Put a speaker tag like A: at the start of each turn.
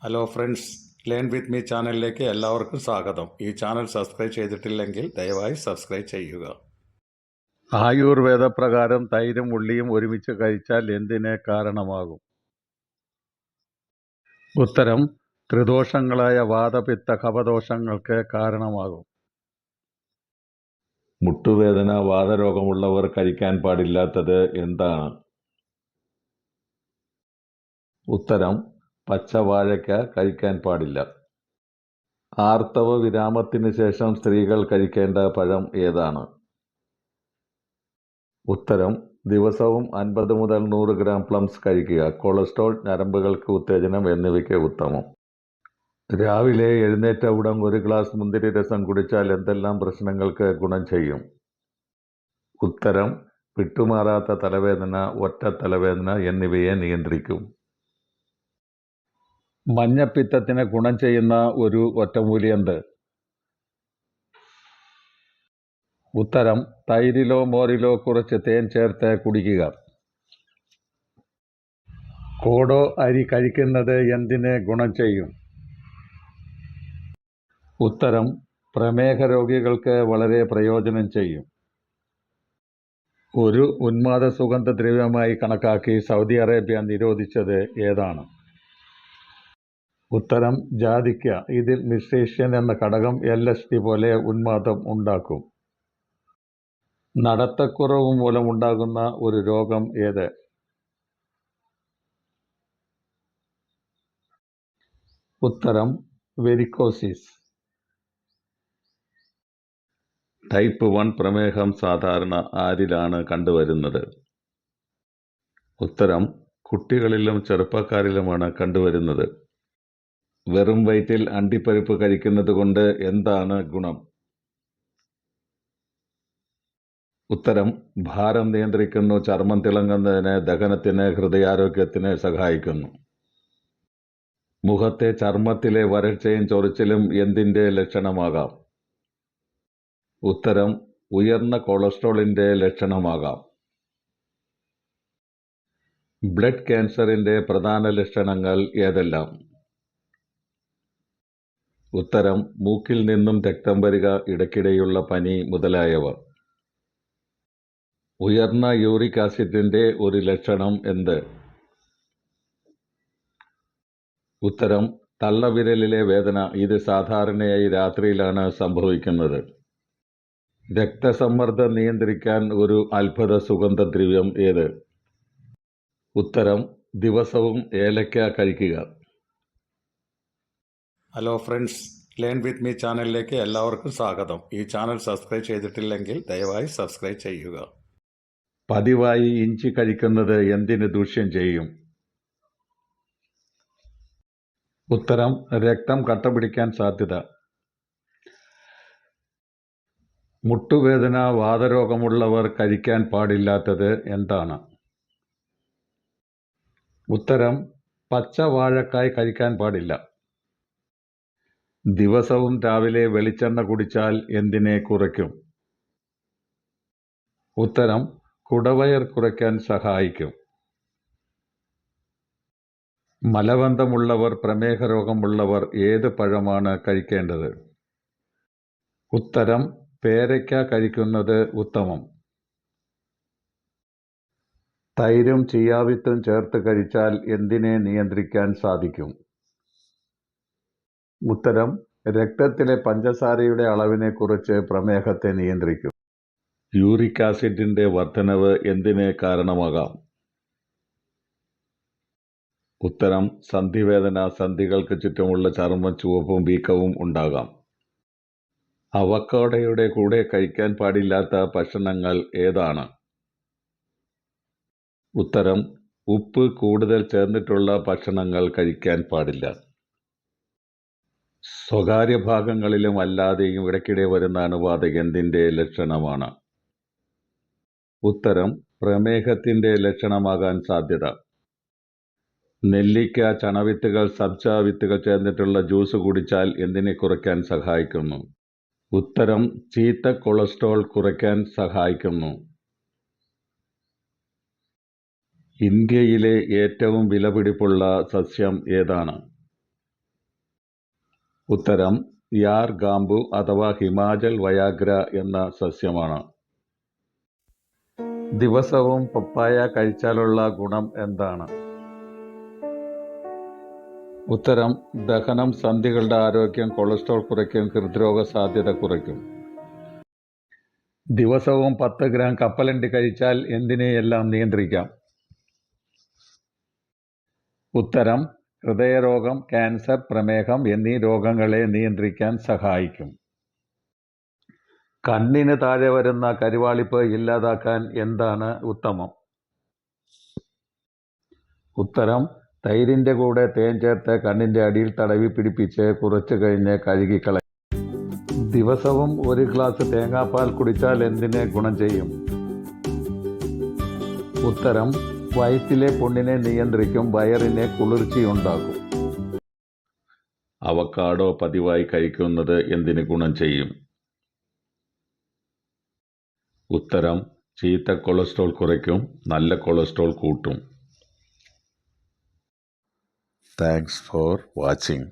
A: Hello friends, learn with me ചാനലിലേക്ക് എല്ലാവർക്കും സ്വാഗതം. ഈ ചാനൽ സബ്സ്ക്രൈബ് ചെയ്തിട്ടില്ലെങ്കിൽ ദയവായി സബ്സ്ക്രൈബ് ചെയ്യുക.
B: ആയുർവേദ പ്രകാരം തൈരും ഉള്ളിയും ഒരുമിച്ച് കഴിച്ചാൽ എന്തിന് കാരണമാകും? ഉത്തരം: ത്രിദോഷങ്ങളായ വാതപിത്ത കഫദോഷങ്ങൾക്ക് കാരണമാകും.
C: മുട്ടുവേദന, വാതരോഗമുള്ളവർ കഴിക്കാൻ പാടില്ലാത്തത് എന്താണ്? ഉത്തരം: പച്ചവാഴയ്ക്ക കഴിക്കാൻ പാടില്ല. ആർത്തവ വിരാമത്തിന് ശേഷം സ്ത്രീകൾ കഴിക്കേണ്ട പഴം ഏതാണ്? ഉത്തരം: ദിവസവും 50 മുതൽ 100 ഗ്രാം പ്ലംസ് കഴിക്കുക. കൊളസ്ട്രോൾ, ഞരമ്പുകൾക്ക് ഉത്തേജനം എന്നിവയ്ക്ക് ഉത്തമം. രാവിലെ എഴുന്നേറ്റ ഉടൻ 1 ഗ്ലാസ് മുന്തിരി രസം കുടിച്ചാൽ എന്തെല്ലാം പ്രശ്നങ്ങൾക്ക് ഗുണം ചെയ്യും? ഉത്തരം: വിട്ടുമാറാത്ത തലവേദന, ഒറ്റ തലവേദന എന്നിവയെ നിയന്ത്രിക്കും.
B: മഞ്ഞപ്പിത്തത്തിന് ഗുണം ചെയ്യുന്ന ഒരു ഒറ്റമൂലി എന്ത്? ഉത്തരം: തൈരിലോ മോരിലോ കുറച്ച് തേൻ ചേർത്ത് കുടിക്കുക. കോടോ അരി കഴിക്കുന്നത് എന്തിന് ഗുണം ചെയ്യും? ഉത്തരം: പ്രമേഹ രോഗികൾക്ക് വളരെ പ്രയോജനം ചെയ്യും. ഒരു ഉന്മാദ സുഗന്ധദ്രവ്യമായി കണക്കാക്കി സൗദി അറേബ്യ നിരോധിച്ചത് ഏതാണ്? ഉത്തരം: ജാതിക്ക. ഇതിൽ മിസ്സേഷ്യൻ എന്ന ഘടകം LSD പോലെ ഉന്മാദം ഉണ്ടാക്കും. നടത്തക്കുറവ് മൂലമുണ്ടാകുന്ന ഒരു രോഗം ഏത്? ഉത്തരം: വെരിക്കോസിസ്.
C: ടൈപ്പ് 1 പ്രമേഹം സാധാരണ ആരിലാണ് കണ്ടുവരുന്നത്? ഉത്തരം: കുട്ടികളിലും ചെറുപ്പക്കാരിലുമാണ് കണ്ടുവരുന്നത്. വെറും വയറ്റിൽ അണ്ടിപ്പരിപ്പ് കഴിക്കുന്നത് കൊണ്ട് എന്താണ് ഗുണം? ഉത്തരം: ഭാരം നിയന്ത്രിക്കുന്നു, ചർമ്മം തിളങ്ങുന്നതിന്, ദഹനത്തിന്, ഹൃദയാരോഗ്യത്തിന് സഹായിക്കുന്നു. മുഖത്തെ ചർമ്മത്തിലെ വരൾച്ചയും ചൊറിച്ചിലും എന്തിൻ്റെ ലക്ഷണമാകാം? ഉത്തരം: ഉയർന്ന കൊളസ്ട്രോളിൻ്റെ ലക്ഷണമാകാം. ബ്ലഡ് ക്യാൻസറിൻ്റെ പ്രധാന ലക്ഷണങ്ങൾ ഏതെല്ലാം? ഉത്തരം: മൂക്കിൽ നിന്നും രക്തം വരിക, ഇടയ്ക്കിടെയുള്ള പനി മുതലായവ. ഉയർന്ന യൂറിക് ആസിഡിൻ്റെ ഒരു ലക്ഷണം എന്ത്? ഉത്തരം: തള്ളവിരലിലെ വേദന. ഇത് സാധാരണയായി രാത്രിയിലാണ് സംഭവിക്കുന്നത്. രക്തസമ്മർദ്ദം നിയന്ത്രിക്കാൻ ഒരു അത്ഭുത സുഗന്ധദ്രവ്യം ഏത്? ഉത്തരം: ദിവസവും ഏലക്ക കഴിക്കുക.
A: Hello friends, learn with me ചാനലിലേക്ക് എല്ലാവർക്കും സ്വാഗതം. ഈ ചാനൽ സബ്സ്ക്രൈബ് ചെയ്തിട്ടില്ലെങ്കിൽ ദയവായി സബ്സ്ക്രൈബ് ചെയ്യുക.
B: പതിവായി ഇഞ്ചി കഴിക്കുന്നത് എന്തിന് ദൂഷ്യം ചെയ്യും? ഉത്തരം: രക്തം കട്ടപിടിക്കാൻ സാധ്യത. മുട്ടുവേദന, വാതരോഗമുള്ളവർ കഴിക്കാൻ പാടില്ലാത്തത് എന്താണ്? ഉത്തരം: പച്ച വാഴക്കായ് കഴിക്കാൻ പാടില്ല. ദിവസവും രാവിലെ വെളിച്ചെണ്ണ കുടിച്ചാൽ എന്തിനെ കുറയ്ക്കും? ഉത്തരം: കുടവയർ കുറയ്ക്കാൻ സഹായിക്കും. മലബന്ധമുള്ളവർ, പ്രമേഹ രോഗമുള്ളവർ ഏത് പഴമാണ് കഴിക്കേണ്ടത്? ഉത്തരം: പേരയ്ക്ക കഴിക്കുന്നത് ഉത്തമം. തൈരും ചിയാവിത്തും ചേർത്ത് കഴിച്ചാൽ എന്തിനെ നിയന്ത്രിക്കാൻ സാധിക്കും? ഉത്തരം: രക്തത്തിലെ പഞ്ചസാരയുടെ അളവിനെ കുറിച്ച് പ്രമേഹത്തെ നിയന്ത്രിക്കും.
C: യൂറിക് ആസിഡിൻ്റെ വർധനവ് എന്തിന് കാരണമാകാം? ഉത്തരം: സന്ധിവേദന, സന്ധികൾക്ക് ചുറ്റുമുള്ള ചർമ്മം ചുവപ്പും വീക്കവും ഉണ്ടാകാം. അവക്കാഡോയുടെ കൂടെ കഴിക്കാൻ പാടില്ലാത്ത ഭക്ഷണങ്ങൾ ഏതാണ്? ഉത്തരം: ഉപ്പ് കൂടുതൽ ചേർന്നിട്ടുള്ള ഭക്ഷണങ്ങൾ കഴിക്കാൻ പാടില്ല. സ്വകാര്യ ഭാഗങ്ങളിലും അല്ലാതെയും ഇടയ്ക്കിടെ വരുന്ന അണുബാധ എന്തിൻ്റെ ലക്ഷണമാണ്? ഉത്തരം: പ്രമേഹത്തിൻ്റെ ലക്ഷണമാകാൻ സാധ്യത. നെല്ലിക്ക, ചണവിത്തുകൾ, സബ്ജ വിത്തുകൾ ചേർന്നിട്ടുള്ള ജ്യൂസ് കുടിച്ചാൽ എന്തിനെ കുറയ്ക്കാൻ സഹായിക്കുന്നു? ഉത്തരം: ചീത്ത കൊളസ്ട്രോൾ കുറയ്ക്കാൻ സഹായിക്കുന്നു. ഇന്ത്യയിലെ ഏറ്റവും വിലപിടിപ്പുള്ള സസ്യം ഏതാണ്? ഉത്തരം യാർ ഗാംബു അഥവാ ഹിമാചൽ വയാഗ്ര എന്ന സസ്യമാണ്. ദിവസവും പപ്പായ കഴിച്ചാലുള്ള ഗുണം എന്താണ്? ഉത്തരം ദഹനം, സന്ധികളുടെ ആരോഗ്യം, കൊളസ്ട്രോൾ കുറയ്ക്കും, ഹൃദ്രോഗ സാധ്യത കുറയ്ക്കും.
B: ദിവസവും 10 ഗ്രാം കപ്പലണ്ടി കഴിച്ചാൽ എന്തിനെയെല്ലാം നിയന്ത്രിക്കാം? ഉത്തരം ഹൃദയരോഗം, ക്യാൻസർ, പ്രമേഹം എന്നീ രോഗങ്ങളെ നിയന്ത്രിക്കാൻ സഹായിക്കും. കണ്ണിന് താഴെ വരുന്ന കരുവാളിപ്പ് ഇല്ലാതാക്കാൻ എന്താണ് ഉത്തമം? ഉത്തരം തൈരിൻ്റെ കൂടെ തേൻ ചേർത്ത് കണ്ണിൻ്റെ അടിയിൽ തടവി പിടിപ്പിച്ച് കുറച്ചു കഴിഞ്ഞ് കഴുകിക്കളയും. ദിവസവും 1 ഗ്ലാസ് തേങ്ങാപ്പാൽ കുടിച്ചാൽ എന്തിനെ ഗുണം ചെയ്യും? ഉത്തരം വയറ്റിലെ പുണ്ണിനെ നിയന്ത്രിക്കും, വയറിനെ കുളിർച്ചയുണ്ടാക്കും.
C: അവക്കാഡോ പതിവായി കഴിക്കുന്നത് എന്തിന് ഗുണം ചെയ്യും? ഉത്തരം ചീത്ത കൊളസ്ട്രോൾ കുറയ്ക്കും, നല്ല കൊളസ്ട്രോൾ കൂട്ടും.
A: Thanks for watching.